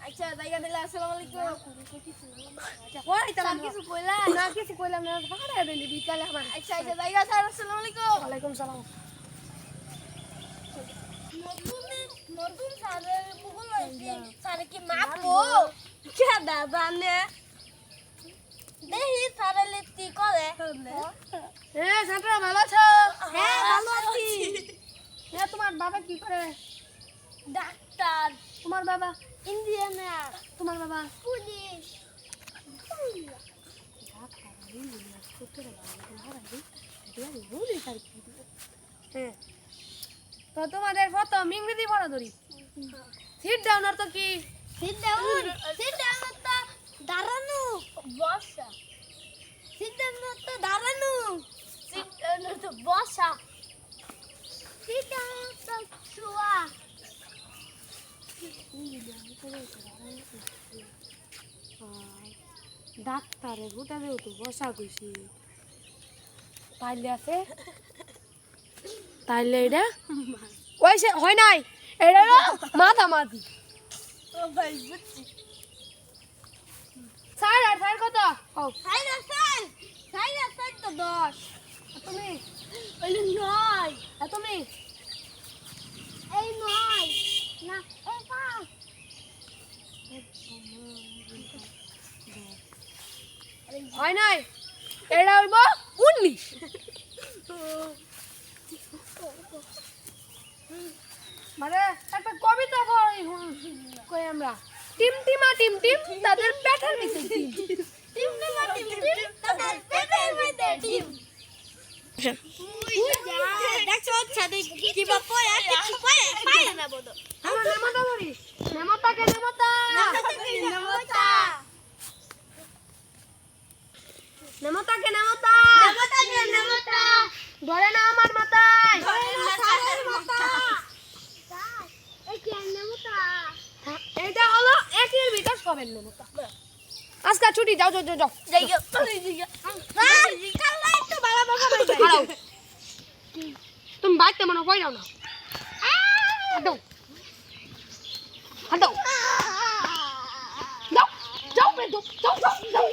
আচ্ছা জায়গা দিলে আসসালামু আলাইকুম কিছু কইলাম না ভাড়া দেন বিকালে আমার আচ্ছা আচ্ছা জায়গা স্যার আসসালামু আলাইকুম ওয়ালাইকুম সালাম নতুন স্যারের মুকুল স্যার কি মাপো কে দাদা নে দেহি স্যারের লিখতি করে হ্যাঁ ছাত্র ভালো আছো হ্যাঁ ভালো আছি হ্যাঁ তোমার বাবা কি করে ডাক্তার তোমার বাবা ইঞ্জিনিয়ার তোমার বাবা পুলিশ হ্যাঁ তো তোমাদের প্রথম ইংরেজি পড়া ধরি সিট ডাউন অর্থ কি সিট ডাউন অর্থ দাঁড়ানো বসা সিট ডাউন অর্থ দাঁড়ানো সিট ডাউন অর্থ বসা সিট ডাউন অর্থ শোয়া ডাক্তারে গোটা দেও তো বসা কইছি তাইলে আছে তাইলে এটা ওইসে হয় নাই এটা মাথা মাথি ও ভাই বুঝছি স্যার আর স্যার কত ও স্যার তো 10 তুমি ওই 9 তুমি এই 9 না এই 5 হয় নাই এটা হইব 19 মানে একটা কবিতা কই আমরা টিমটিমা টিমটিম তাদের পেটের ভিতরে টিম টিমটিমা টিমটিম তাদের পেটের ভিতরে টিম দেখছো ছাদে কি বা পয়া কিছু পায় না বলো আমরা নেমতা ধরি নেমতাকে নেমতা নেমতাকে নেমতা ধরে না আমার মাথায় এটা হলো একের ভিতর সবের নেমতা আজকে ছুটি যাও যাও যাও তুমি বাইতে মনে হয় না হাঁটো হাঁটো যাও যাও যাও যাও